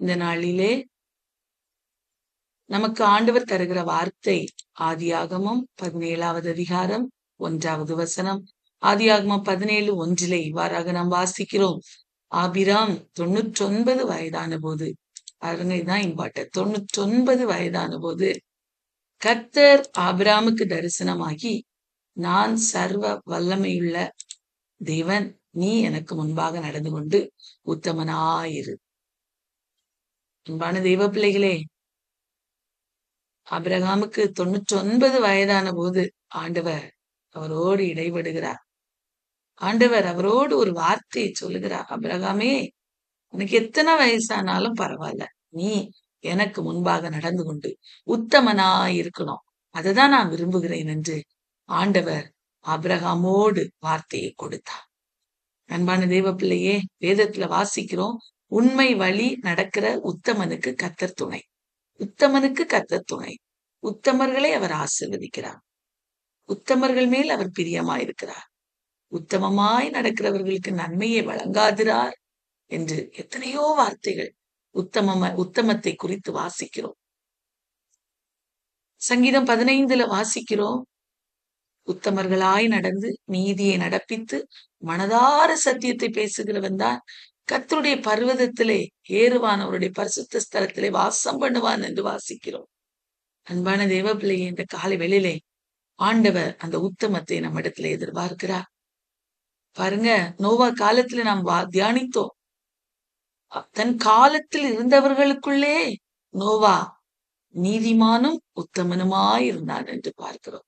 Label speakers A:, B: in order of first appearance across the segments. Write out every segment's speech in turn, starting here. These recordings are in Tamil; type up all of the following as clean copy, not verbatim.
A: இந்த நாளிலே நமக்கு ஆண்டவர் தருகிற வார்த்தை ஆதியாகமம் 17வது அதிகாரம் 1வது வசனம். ஆதியாகமம் 17:1 இவ்வாறாக நாம் வாசிக்கிறோம். ஆபிராம் 99 வயதான போது, பாருங்க இதுதான் இம்பார்ட்டன்ட், 99 வயதான போது கர்த்தர் ஆபிராமுக்கு தரிசனமாகி, நான் சர்வ வல்லமையுள்ள தேவன், நீ எனக்கு முன்பாக நடந்து கொண்டு உத்தமனாயிரு. அன்பான தெய்வ பிள்ளைகளே, ஆபிரகாமுக்கு 99 வயதான போது ஆண்டவர் அவரோடு இடைபடுகிறார். ஆண்டவர் அவரோடு ஒரு வார்த்தையை சொல்லுகிறார். ஆபிரகாமே, உனக்கு எத்தனை வயசானாலும் பரவாயில்ல, நீ எனக்கு முன்பாக நடந்து கொண்டு உத்தமனாயிருக்கணும், அததான் நான் விரும்புகிறேன் என்று ஆண்டவர் ஆபிரகாமோடு வார்த்தையை கொடுத்தார். அன்பான தெய்வ பிள்ளையே, வேதத்துல வாசிக்கிறோம், உண்மை வழி நடக்கிற உத்தமனுக்கு கர்த்தர் துணை. உத்தமனுக்கு கர்த்தர் துணை. உத்தமர்களை அவர் ஆசீர்வதிக்கிறார். உத்தமர்கள் மேல் அவர் பிரியமாயிருக்கிறார். உத்தமமாய் நடக்கிறவர்களுக்கு நன்மையை வழங்காதிரார் என்று எத்தனையோ வார்த்தைகள் உத்தமத்தை குறித்து வாசிக்கிறோம். சங்கீதம் 15 வாசிக்கிறோம், உத்தமர்களாய் நடந்து நீதியை நடப்பித்து மனதார சத்தியத்தை பேசுகிறவன் தான் கர்த்தருடைய பர்வதத்திலே ஏறுவான், அவருடைய பரிசுத்த ஸ்தலத்திலே வாசம் பண்ணுவான் என்று வாசிக்கிறோம். அன்பான தேவ பிள்ளையை, இந்த காலை வேளையிலே ஆண்டவர் அந்த உத்தமத்தை நம்ம இடத்துல எதிர்பார்க்கிறார். பாருங்க, நோவா காலத்துல நாம் தியானித்தோம், தன் காலத்தில் இருந்தவர்களுக்குள்ளே நோவா நீதிமானும் உத்தமனுமாயிருந்தான் என்று பார்க்கிறோம்.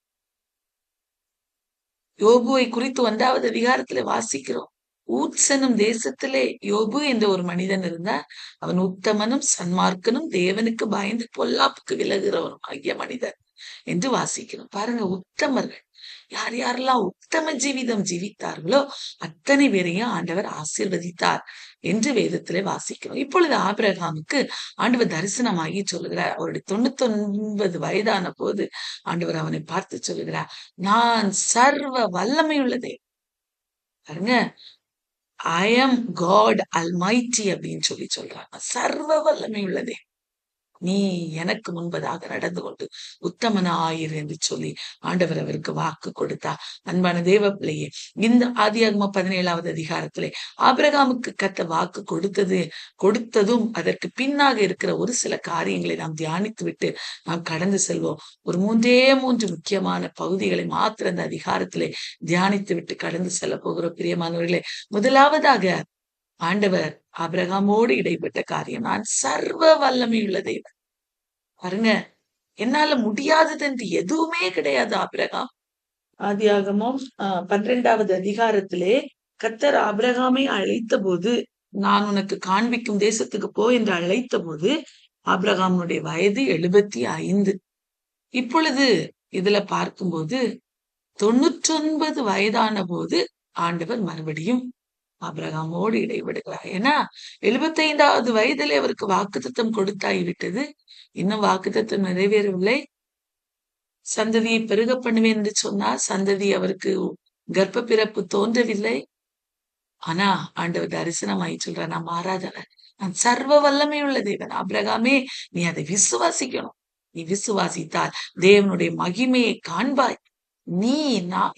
A: யோபுவை குறித்து 1வது அதிகாரத்திலே வாசிக்கிறோம். ஊத்சனும் தேசத்திலே யோபு என்ற ஒரு மனிதன் இருந்தார். அவன் உத்தமனும் சன்மார்க்கனும் தேவனுக்கு பயந்து பொல்லாப்புக்கு விலகுகிறவனும் ஆகிய மனிதன் என்று வாசிக்கிறோம். பாருங்க, உத்தமர்கள் யார் யாரெல்லாம் உத்தம ஜீவிதம் ஜீவித்தார்களோ அத்தனை பேரையும் ஆண்டவர் ஆசீர்வதித்தார் என்று வேதத்திலே வாசிக்கிறோம். இப்பொழுது ஆபிரகாமுக்கு ஆண்டவர் தரிசனமாகி சொல்லுகிறார். அவருடைய 99 வயதான போது ஆண்டவர் அவனை பார்த்து சொல்லுகிறார், நான் சர்வ வல்லமையுள்ளதே. பாருங்க, ஐ am God Almighty அப்படின்னு சொல்றாங்க. சர்வ வல்லமை உள்ளதே, நீ எனக்கு முன்பதாக நடந்து கொண்டு உத்தமனாயிரு என்று சொல்லி ஆண்டவர் அவருக்கு வாக்கு கொடுத்தார். அன்பான தேவ பிள்ளையே, இந்த ஆதியாகமம் 17வது அதிகாரத்திலே ஆபிரகாமுக்கு கர்த்தர் வாக்கு கொடுத்ததும் அதற்கு பின்னாக இருக்கிற ஒரு சில காரியங்களை நாம் தியானித்து விட்டு நாம் கடந்து செல்வோம். ஒரு 3 முக்கியமான பகுதிகளை மாத்திர அந்த அதிகாரத்திலே தியானித்து விட்டு கடந்து செல்ல போகிறோம். பிரியமானவர்களே, முதலாவதாக ஆண்டவர் ஆபிரகாமோடு இடைப்பட்ட காரியம், நான் சர்வ வல்லமையுள்ள தேவன். பாருங்க, என்னால முடியாதது என்று எதுவுமே கிடையாது. ஆபிரகாம் ஆதியாகமம் 12வது அதிகாரத்திலே கர்த்தர் ஆபிரகாமை அழைத்த போது, நான் உனக்கு காண்பிக்கும் தேசத்துக்கு போ என்று அழைத்த போது ஆபிரகாமுடைய வயது 75. இப்பொழுது இதுல பார்க்கும்போது 99 வயதான போது ஆண்டவர் மறுபடியும் ஆபிரகாமோடு இடைபடுகிறார். ஏன்னா 75வது வயதிலே அவருக்கு வாக்குத்தத்தம் கொடுத்தாகிவிட்டது. இன்னும் வாக்குத்தத்தம் நிறைவேறவில்லை. சந்ததியை பெருக பண்ணுவேன் என்று சொன்னார். சந்ததி அவருக்கு கர்ப்ப பிறப்பு தோன்றவில்லை. ஆனா ஆண்டவர் தரிசனமாய் சொல்றார், நான் மாறாதவர், நான் சர்வ வல்லமை உள்ள தேவன். ஆபிரகாமே, நீ அதை விசுவாசிக்கணும். நீ விசுவாசித்தால் தேவனுடைய மகிமையை காண்பாய். நீ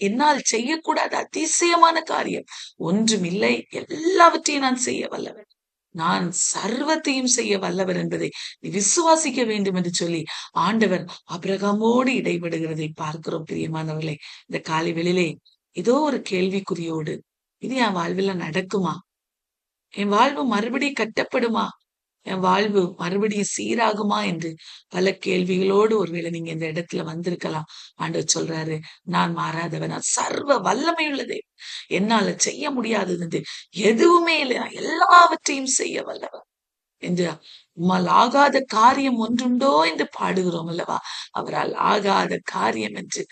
A: என்னால் செய்யக்கூடாத அதிசயமான காரியம் ஒன்றும் இல்லை, எல்லாவற்றையும் நான் செய்ய வல்லவன், நான் சர்வத்தையும் செய்ய வல்லவர் என்பதை நீ விசுவாசிக்க வேண்டும் என்று சொல்லி ஆண்டவர் ஆபிரகாமோடு இடைபடுகிறதை பார்க்கிறோம். பிரியமானவர்களே, இந்த காலை வேளையிலே ஏதோ ஒரு கேள்விக்குறியோடு, இது என் வாழ்வில் நடக்குமா? என் வாழ்வு மறுபடியும் கட்டப்படுமா? என் வாழ்வு மறுபடியும் சீராகுமா என்று பல கேள்விகளோடு ஒருவேளை நீங்க இந்த இடத்துல வந்திருக்கலாம். ஆண்டவர் சொல்றாரு, நான் மாறாதவன், நான் சர்வ வல்லமையுள்ளதே, என்னால செய்ய முடியாதது என்று எதுவுமே இல்லை, நான் எல்லாவற்றையும் செய்ய வல்லவன் என்று. உம்மால் ஆகாத காரியம் ஒன்றுண்டோ என்று பாடுகிறோம் அல்லவா? அவரால் ஆகாத காரியம் என்று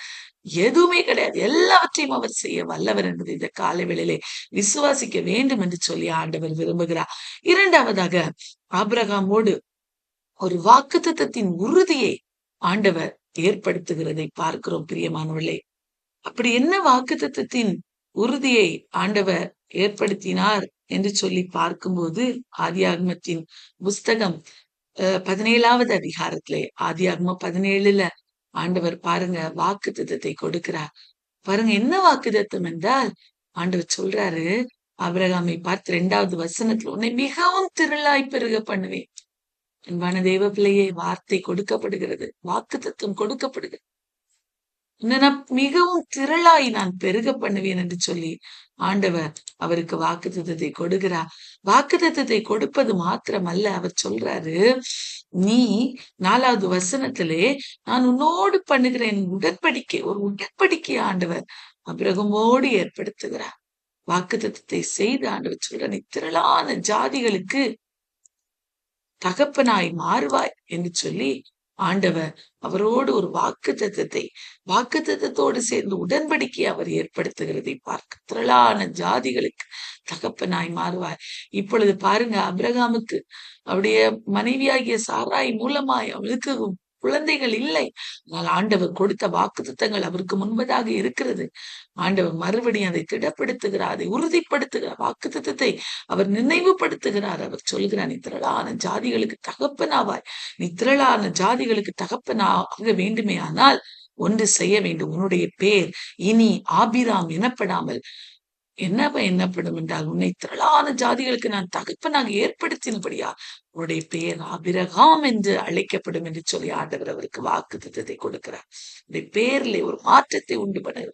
A: எதுவுமே கிடையாது, எல்லாவற்றையும் அவர் செய்ய வல்லவர் என்பது இந்த காலை வேளையிலே விசுவாசிக்க வேண்டும் என்று சொல்லி ஆண்டவர் விரும்புகிறார். இரண்டாவதாக, ஆபிரகாமோடு ஒரு வாக்குத்தத்தத்தின் உறுதியை ஆண்டவர் ஏற்படுத்துகிறதை பார்க்கிறோம். பிரியமானவர்களே, அப்படி என்ன வாக்குத்தத்தத்தின் உறுதியை ஆண்டவர் ஏற்படுத்தினார் என்று சொல்லி பார்க்கும்போது ஆதியாகமத்தின் புஸ்தகம் 17வது அதிகாரத்திலே ஆதியாகமம் 17ல ஆண்டவர் பாருங்க வாக்குத்தத்தத்தை கொடுக்கிறார். பாருங்க என்ன வாக்குத்தத்தம் என்றால், ஆண்டவர் சொல்றாரு ஆபிரகாமை பார்த்து 2வது வசனத்துல, உன்னை மிகவும் திரளாய் பெருக பண்ணுவேன். அன்பான தேவ பிள்ளையே, வார்த்தை கொடுக்கப்படுகிறது, வாக்குத்தத்தம் கொடுக்கப்படுகிறது. உன்னை நான் மிகவும் திரளாய் நான் பெருக பண்ணுவேன் என்று சொல்லி ஆண்டவர் அவருக்கு வாக்குத்தத்தத்தை கொடுக்கிறார். வாக்குத்தத்தத்தை கொடுப்பது மாத்திரமல்ல, அவர் சொல்றாரு, நீ 4வது வசனத்திலே நான் உன்னோடு பண்ணுகிறேன் உடன்படிக்கை, ஒரு உடன்படிக்கை ஆண்டவர் அபிரகமோடு ஏற்படுத்துகிறார். வாக்குத்தத்தத்தை செய்து ஆண்டவர் சொல்ற, நீ திரளான ஜாதிகளுக்கு தகப்பனாய் மாறுவாய் என்று சொல்லி ஆண்டவர் அவரோடு ஒரு வாக்குத்தத்தத்தோடு சேர்ந்து உடன்படிக்கை அவர் ஏற்படுத்துகிறதை பார்க்க, திரளான ஜாதிகளுக்கு தகப்பனாய் மாறுவாய். இப்பொழுது பாருங்க, அபிரகாமுக்கு அவருடைய மனைவியாகிய சாராய் மூலமாய் அவளுக்கு குழந்தைகள் இல்லை. ஆனால் ஆண்டவர் கொடுத்த வாக்குத்தத்தங்கள் அவருக்கு முன்பதாக இருக்கிறது. ஆண்டவர் மறுபடியும் அதை திடப்படுத்துகிறார், அதை உறுதிப்படுத்துகிறார். வாக்குத்தத்தத்தை அவர் நினைவுபடுத்துகிறார். அவர் சொல்கிறார், நீ திரளான ஜாதிகளுக்கு தகப்பனாவாய். நீ திரளான ஜாதிகளுக்கு தகப்பனாக வேண்டுமே ஆனால் ஒன்று செய்ய வேண்டும். உன்னுடைய பேர் இனி ஆபிராம் எனப்படாமல் என்னப்படும் என்றால், உன்னை திரளான ஜாதிகளுக்கு நான் தகப்பனாக ஏற்படுத்தினபடியா உன்னுடைய பெயர் ஆபிரகாம் என்று அழைக்கப்படும் என்று சொல்லி ஆண்டவர் அவருக்கு வாக்குத்தத்தத்தை கொடுக்கிறார். உன்னுடைய பேரிலே ஒரு மாற்றத்தை உண்டு பண்ண,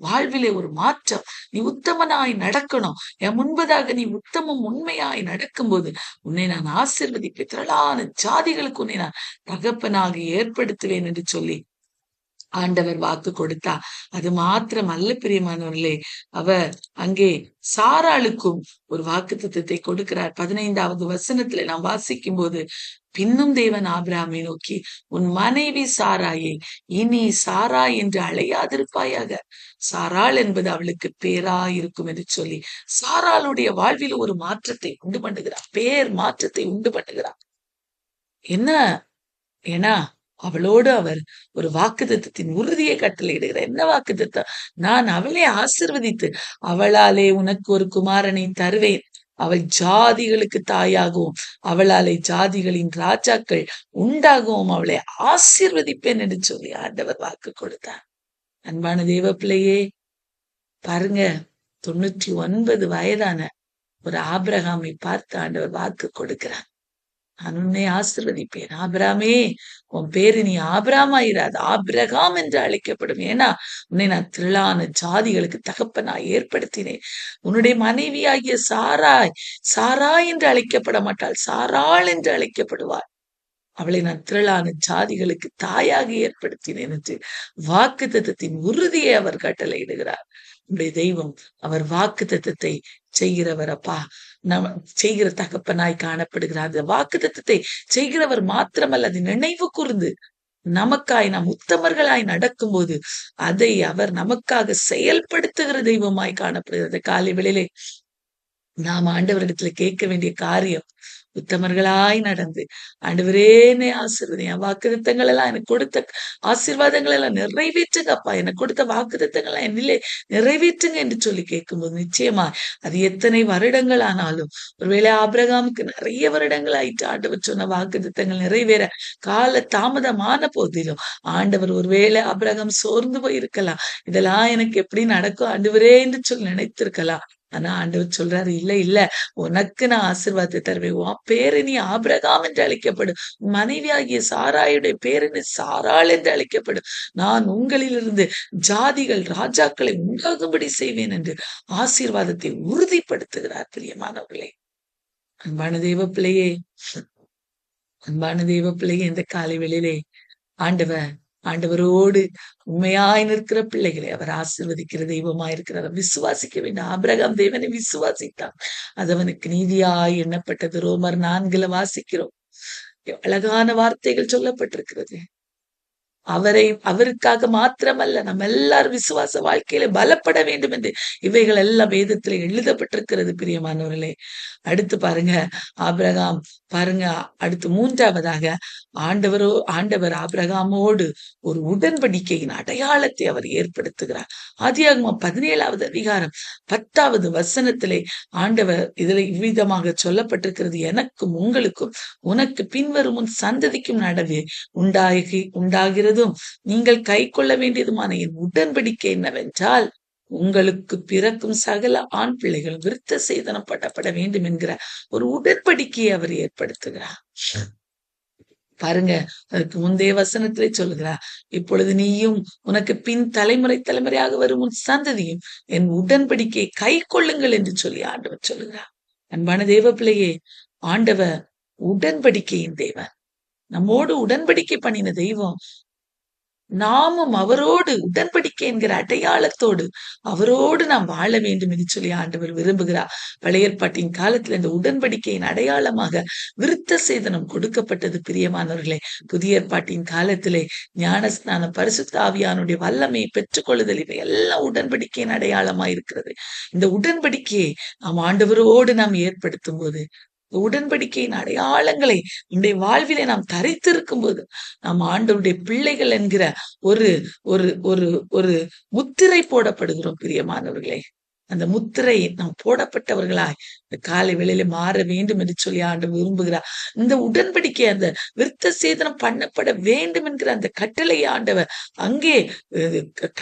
A: வாழ்விலே ஒரு மாற்றம். நீ உத்தமனாய் நடக்கணும். என் முன்பதாக நீ உத்தமம் உண்மையாய் நடக்கும்போது உன்னை நான் ஆசீர்வதிப்பேன். திரளான ஜாதிகளுக்கு உன்னை நான் தகப்பனாக ஏற்படுத்துவேன் என்று சொல்லி ஆண்டவர் வாக்கு கொடுத்தா. அது மாத்திரம் அல்ல பிரியமானவர்களே, அவர் அங்கே சாராளுக்கும் ஒரு வாக்குத்தத்தத்தை கொடுக்கிறார். 15வது வசனத்துல நாம் வாசிக்கும் போது, பின்னும் தேவன் ஆபிரகாமை நோக்கி, உன் மனைவி சாராயை இனி சாரா என்று அழையாதிருப்பாயாக. சாராள் என்பது அவளுக்கு பேராயிருக்கும் என்று சொல்லி சாராளுடைய வாழ்வில் ஒரு மாற்றத்தை உண்டு பண்ணுகிறார், பேர் மாற்றத்தை உண்டு பண்ணுகிறார். என்ன ஏன்னா அவளோடு அவர் ஒரு வாக்குத்தத்தத்தின் உறுதியை கட்டளையிடுகிறார். என்ன வாக்குத்தத்தம்? நான் அவளை ஆசிர்வதித்து அவளாலே உனக்கு ஒரு குமாரனை தருவேன், அவள் ஜாதிகளுக்கு தாயாகவும் அவளாலே ஜாதிகளின் ராஜாக்கள் உண்டாகவும் அவளை ஆசீர்வதிப்பேன் என்று சொல்லி ஆண்டவர் வாக்கு கொடுத்தார். அன்பான தேவ பிள்ளையே, பாருங்க, 99 வயதான ஒரு ஆபிரகாமை பார்த்து ஆண்டவர் வாக்கு கொடுக்கிறார். நான் உன்னை ஆசீர்வதிப்பேன். ஆபிராமே, உன் பேரு நீ ஆபிராமாயிராது, ஆபிரகாம் என்று அழைக்கப்படும். ஏன்னா உன்னை நான் திரளான ஜாதிகளுக்கு தகப்பனாய் ஏற்படுத்தினேன். உன்னுடைய மனைவியாகிய சாராய் என்று அழைக்கப்பட மாட்டாள், சாராள் என்று அழைக்கப்படுவாள். அவளை நான் திரளான ஜாதிகளுக்கு தாயாக ஏற்படுத்தினேன் என்று வாக்குத்தத்தத்தின் உறுதியை அவர் கட்டளையிடுகிறார். உடைய தெய்வம் அவர் வாக்குத்தத்தத்தை செய்கிறவர். அப்பா, நம்ம செய்கிற தகப்பனாய் காணப்படுகிறார். அந்த வாக்குத்தத்தத்தை செய்கிறவர் மாத்திரமல்ல, அது நினைவு கூர்ந்து நமக்காய் நாம் உத்தமர்களாய் நடக்கும்போது அதை அவர் நமக்காக செயல்படுத்துகிற தெய்வமாய் காணப்படுகிறது. காலை வேளையிலே நாம் ஆண்டவரிடத்துல கேட்க வேண்டிய காரியம், உத்தமர்களாய் நடந்து, ஆண்டவரே என்னை ஆசீர்வதிங்க, வாக்குத்தத்தங்கள் எல்லாம் எனக்கு கொடுத்த ஆசீர்வாதங்கள் எல்லாம் நிறைவேற்றுங்கப்பா, எனக்கு கொடுத்த வாக்குத்தத்தங்கள் எல்லாம் என்னிலே நிறைவேற்றுங்க என்று சொல்லி கேட்கும்போது நிச்சயமா அது எத்தனை வருடங்கள் ஆனாலும், ஒருவேளை ஆபிரகாமுக்கு நிறைய வருடங்கள் ஆயிட்டு ஆண்டவர் சொன்ன வாக்குத்தத்தங்கள் நிறைவேற கால தாமதமான போதிலும், ஆண்டவர் ஒருவேளை ஆபிரகாம் சோர்ந்து போய் இருக்கலாம், இதெல்லாம் எனக்கு எப்படி நடக்கும் ஆண்டவரே என்று சொல்லி நினைத்திருக்கலாம். ஆனா ஆண்டவர் சொல்றாரு, இல்ல உனக்கு நான் ஆசீர்வாதத்தை தருவேன். உன் பேரு நீ ஆபிரகாம் என்று அழைக்கப்படும், மனைவியாகிய சாராயுடைய பேரு நீ சாராள் என்று அழைக்கப்படும். நான் உங்களிலிருந்து ஜாதிகள் ராஜாக்களை உண்டாகும்படி செய்வேன் என்று ஆசீர்வாதத்தை உறுதிப்படுத்துகிறார். பிரியமானவர்களே, அன்பான தெய்வ பிள்ளையே, இந்த காலை வேளையிலே ஆண்டவரோடு உண்மையாய் நிற்கிற பிள்ளைகளை அவர் ஆசீர்வதிக்கிற தெய்வமாயிருக்கிறார். விசுவாசிக்க வேண்டும். ஆபிரகாம் தேவனை விசுவாசித்தான், அது அவனுக்கு நீதியாய் எண்ணப்பட்டது. ரோமர் 4 வாசிக்கிறோம். அழகான வார்த்தைகள் சொல்லப்பட்டிருக்கிறது. அவருக்காக மாத்திரமல்ல, நம்ம எல்லாரும் விசுவாச வாழ்க்கையில பலப்பட வேண்டும் என்று இவைகள் எல்லாம் வேதத்திலே எழுதப்பட்டிருக்கிறது பிரியமானவர்களே. அடுத்து பாருங்க, ஆபிரகாம் பாருங்க, அடுத்து மூன்றாவதாக ஆண்டவர் ஆபிரகாமோடு ஒரு உடன்படிக்கையின் அடையாளத்தை அவர் ஏற்படுத்துகிறார். ஆதியாகமம் 17வது அதிகாரம் 10வது வசனத்திலே ஆண்டவர் இதுல இவ்விதமாக சொல்லப்பட்டிருக்கிறது, எனக்கும் உங்களுக்கும் உனக்கு பின்வரும் உன் சந்ததிக்கும் நடுவே உண்டாகிறதும் நீங்கள் கை கொள்ள வேண்டியதுமான என் உடன்படிக்கை என்னவென்றால், உங்களுக்கு பிறக்கும் சகல ஆண் பிள்ளைகள் விருத்த சேதனம் பண்ணப்பட வேண்டும் என்கிற ஒரு உடன்படிக்கையை அவர் ஏற்படுத்துகிறார். பாருங்க, அதுக்கு முந்தைய வசனத்திலே சொல்லுகிறார், இப்பொழுது நீயும் உனக்கு பின் தலைமுறை தலைமுறையாக வரும் உன் சந்ததியும் என் உடன்படிக்கையை கை கொள்ளுங்கள் என்று சொல்லி ஆண்டவர் சொல்லுகிறார். அன்பான தேவ பிள்ளையே, ஆண்டவர் உடன்படிக்கையின் தேவன், நம்மோடு உடன்படிக்கை பண்ணின தெய்வம். நாமும் அவரோடு உடன்படிக்கை என்கிற அடையாளத்தோடு அவரோடு நாம் வாழ வேண்டும் என்று சொல்லி ஆண்டவர் விரும்புகிறார். பழைய ஏற்பாட்டின் காலத்துல இந்த உடன்படிக்கையின் அடையாளமாக விருத்த சேதனம் கொடுக்கப்பட்டது பிரியமானவர்களே. புதிய ஏற்பாட்டின் காலத்திலே ஞானஸ்நானம், பரிசுத்த ஆவியானுடைய வல்லமையை பெற்றுக்கொள்ளுதல், இவை எல்லாம் உடன்படிக்கையின் அடையாளமா இருக்கிறது. இந்த உடன்படிக்கையை நாம் ஆண்டவரோடு நாம் ஏற்படுத்தும் போது, உடன்படிக்கையின் அடையாளங்களை நம்முடைய வாழ்விலே நாம் தரித்திருக்கும் போது, நாம் ஆண்டவருடைய பிள்ளைகள் என்கிற ஒரு ஒரு ஒரு ஒரு முத்திரை போடப்படுகிறோம் பிரியமானவர்களே. அந்த முத்திரை நாம் போடப்பட்டவர்களாய் இந்த காலை வேளையில மாற வேண்டும் என்று சொல்லி ஆண்டவர் விரும்புகிறார். இந்த உடன்படிக்கை, அந்த விருத்த சேதனம் பண்ணப்பட வேண்டும் என்கிற அந்த கட்டளையை ஆண்டவர் அங்கே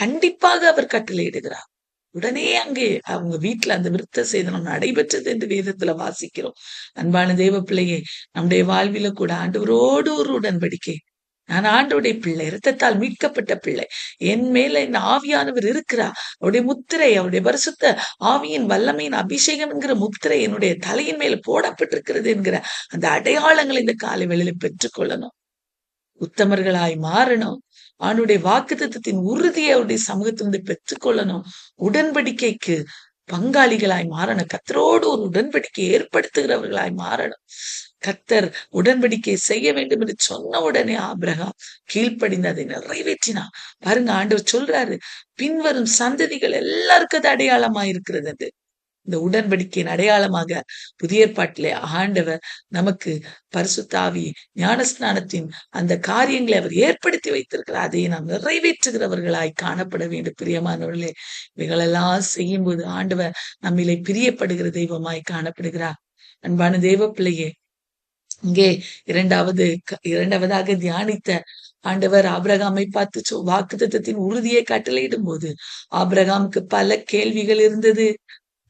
A: கண்டிப்பாக அவர் கட்டளையிடுகிறார். உடனே அங்கே அவங்க வீட்டுல அந்த விருத்த சேதனம் நடைபெற்றது என்று வேதத்துல வாசிக்கிறோம். அன்பான தேவ பிள்ளையே, நம்முடைய வாழ்வில கூட ஆண்டவரோடு ஒரு உடன்படிக்கை. நான் ஆண்டவருடைய பிள்ளை, இரத்தத்தால் மீட்கப்பட்ட பிள்ளை, என் மேல இந்த ஆவியானவர் இருக்கிறார், அவருடைய முத்திரை, அவருடைய பரிசுத்த ஆவியின் வல்லமையின் அபிஷேகம் என்கிற முத்திரை என்னுடைய தலையின் மேல போடப்பட்டிருக்கிறது என்கிற அந்த அடையாளங்களை இந்த காலை வேளையில பெற்றுக்கொள்ளணும். உத்தமர்களாய் மாறணும். அவனுடைய வாக்குத்தத்தத்தின் உறுதியை அவருடைய சமூகத்திலிருந்து பெற்றுக்கொள்ளணும். உடன்படிக்கைக்கு பங்காளிகளாய் மாறணும். கர்த்தரோடு ஒரு உடன்படிக்கை ஏற்படுத்துகிறவர்களாய் மாறணும். கர்த்தர் உடன்படிக்கை செய்ய வேண்டும் என்று சொன்ன உடனே ஆபிரகாம் கீழ்ப்படிந்து அதை நிறைவேற்றினான். பாருங்க, ஆண்டவர் சொல்றாரு, பின்வரும் சந்ததிகள் எல்லாருக்கும் அது அடையாளமா இருக்கிறது. அது இந்த உடன்படிக்கையின் அடையாளமாக புதிய ஏற்பாட்டிலே ஆண்டவர் நமக்கு பரிசுத்த ஆவி, ஞானஸ்நானத்தின் அந்த காரியங்களை அவர் ஏற்படுத்தி வைத்திருக்கிறார். அதை நாம் நிறைவேற்றுகிறவர்களாய் காணப்பட வேண்டும் பிரியமானவர்களே. இவைகளெல்லாம் செய்யும் போது ஆண்டவர் நம்மிலே பிரியப்படுகிற தெய்வமாய் காணப்படுகிறார். அன்பான தேவ பிள்ளையே, இங்கே இரண்டாவதாக தியானித்த ஆண்டவர் ஆபிரகாமை பார்த்து வாக்குத்தத்தத்தின் உறுதியை கட்டளையிடும் போது ஆபிரகாமுக்கு பல கேள்விகள் இருந்தது.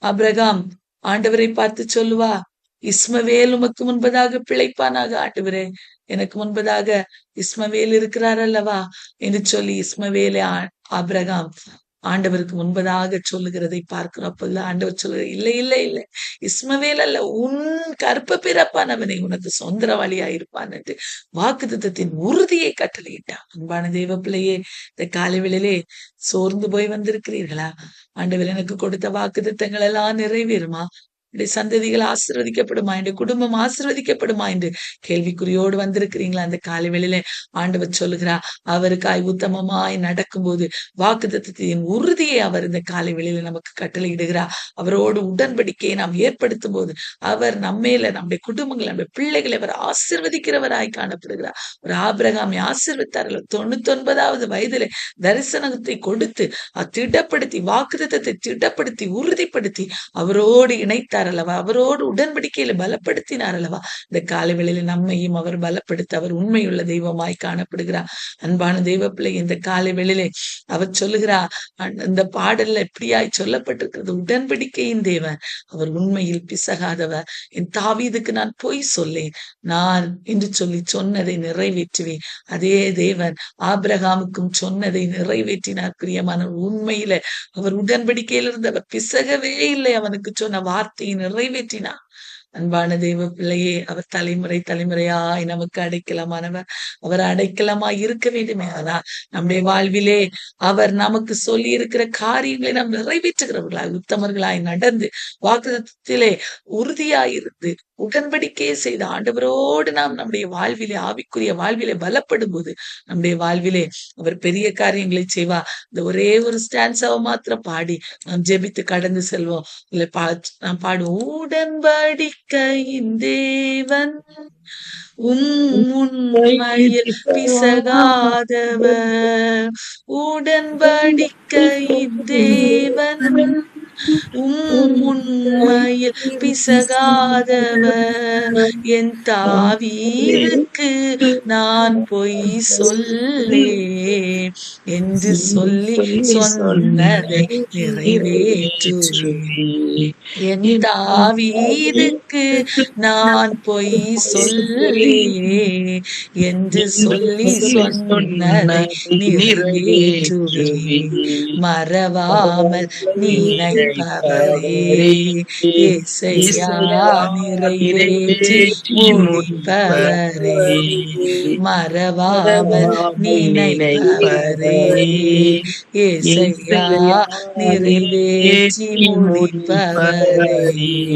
A: ஆபிரகாம் ஆண்டவரை பார்த்து சொல்லுவா, இஸ்மவேல் உமக்கு முன்பதாக பிழைப்பானாக. ஆண்டவரே, எனக்கு முன்பதாக இஸ்மவேல் இருக்கிறார் அல்லவா என்று சொல்லி இஸ்மவேலை ஆபிரகாம் ஆண்டவருக்கு முன்பதாக சொல்லுகிறதை பார்க்கிறோம். அப்போது ஆண்டவர் சொல்லுகிற, இல்லை இல்லை இல்லை, இஸ்மவேல் அல்ல, உன் கற்ப பிறப்பானவனை உனக்கு சொந்தரவாளியா இருப்பான் என்று வாக்குத்தத்தத்தின் உறுதியை கட்டளையிட்டான். அன்பான தெய்வ பிள்ளையே, இந்த காலைவேளையிலே சோர்ந்து போய் வந்திருக்கிறீர்களா? ஆண்டவர் எனக்கு கொடுத்த வாக்குத்தத்தங்கள் எல்லாம் நிறைவேறுமா? என்னுடைய சந்ததிகள் ஆசீர்வதிக்கப்படுமா? என்னுடைய குடும்பம் ஆசீர்வதிக்கப்படுமா என்று கேள்விக்குறியோடு வந்திருக்கிறீங்களா? அந்த காலை வேளையில ஆண்டவர் சொல்லுகிறார், அவருக்காய் உத்தமமாய் நடக்கும்போது வாக்குத்தத்தத்தின் உறுதியை அவர் இந்த காலை வேளையில நமக்கு கட்டளையிடுகிறார். அவரோடு உடன்படிக்கையை நாம் ஏற்படுத்தும் போது அவர் நம்மேல, நம்முடைய குடும்பங்கள், நம்முடைய பிள்ளைகளை அவர் ஆசீர்வதிக்கிறவராய் காணப்படுகிறார். ஒரு ஆபிரகாமை ஆசீர்வதித்தார்கள். 99வது வயதிலே தரிசனத்தை கொடுத்து திடப்படுத்தி, வாக்குத்தத்தத்தை திடப்படுத்தி உறுதிப்படுத்தி அவரோடு இணைத்தார் அல்லவா, அவரோடு உடன்படிக்கையில பலப்படுத்தினார் அல்லவா. இந்த காலை வேளையில நம்மையும் அவர் பலப்படுத்த அவர் உண்மையுள்ள தெய்வமாய் காணப்படுகிறார். அன்பான தெய்வ பிள்ளை, இந்த காலை வேளையிலே அவர் சொல்லுகிறார், இந்த பாடல்ல எப்படியாய் சொல்லப்பட்டிருக்கிறது, உடன்படிக்கையின் தேவன், அவர் உண்மையில் பிசகாதவர். என் தாவீதுக்கு நான் பொய் சொல்லேன், நான் என்று சொல்லி சொன்னதை நிறைவேற்றுவேன். அதே தேவன் ஆபிரகாமுக்கும் சொன்னதை நிறைவேற்றினார். பிரியமான, உண்மையில அவர் உடன்படிக்கையில இருந்து அவர் பிசகவே இல்லை. அவனுக்கு சொன்ன வார்த்தையை நிறைவேற்றினார். அன்பான தெய்வ பிள்ளையே, அவர் தலைமுறை தலைமுறையாய் நமக்கு அடைக்கலமானவர். அவர் அடைக்கலமாய் இருக்க வேண்டுமே. அதான் நம்முடைய வாழ்விலே அவர் நமக்கு சொல்லி இருக்கிற காரியங்களை நாம் நிறைவேற்றுகிறவர்களாய், உத்தமர்களாய் நடந்து, வாக்குத்தத்திலே உறுதியாயிருந்து, உடன்படிக்கையை செய்த ஆண்டவரோடு நாம் நம்முடைய வாழ்விலே, ஆவிக்குரிய வாழ்விலே பலப்படும் போது நம்முடைய வாழ்விலே அவர் பெரிய காரியங்களை செய்வா. இந்த ஒரே ஒரு ஸ்டான்ஸாவை மாத்திரம் பாடி நாம் ஜெபித்து கடந்து செல்வோம். இல்ல நாம் பாடுவோம். உடன்படிக்கையின் தேவன் உண்மையில் பிசகாதவர், உடன்படிக்கையின் தேவன் உண்மையில் பிசகாதவர், என் தாவீதுக்கு நான் பொய் சொல்லேன் என்று சொல்லி சொன்னதை நிறைவேற்றுவேன். என் தாவீதுக்கு நான் பொய் சொல்லேன் என்று சொல்லி சொன்னதை நிறைவேற்றுவேன். மறவாமல் நினைப்பவரே, ஏசையா நிறைவேற்றி முடிப்பவரே, மறவாமல் நினைப்பவரே, ஏசையா நிறைவேற்றி முடிப்பவரே.